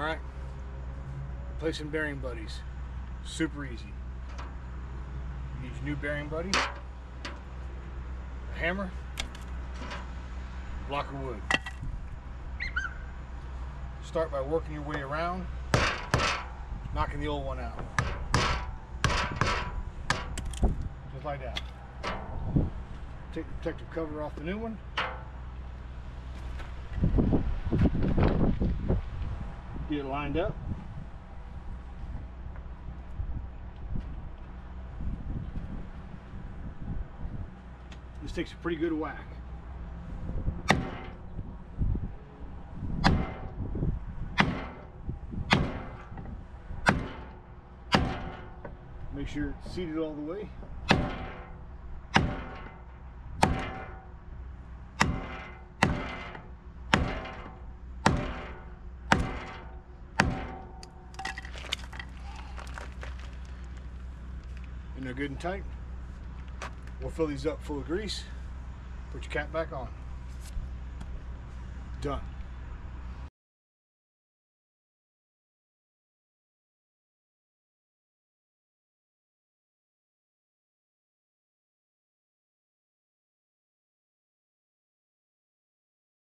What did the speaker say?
Alright, replacing bearing buddies. Super easy. You need your new bearing buddy, a hammer, a block of wood. Start by working your way around, knocking the old one out. Just like that. Take the protective cover off the new one. Get it lined up. This takes a pretty good whack. Make sure it's seated all the way. And they're good and tight. We'll fill these up full of grease. Put your cap back on. Done.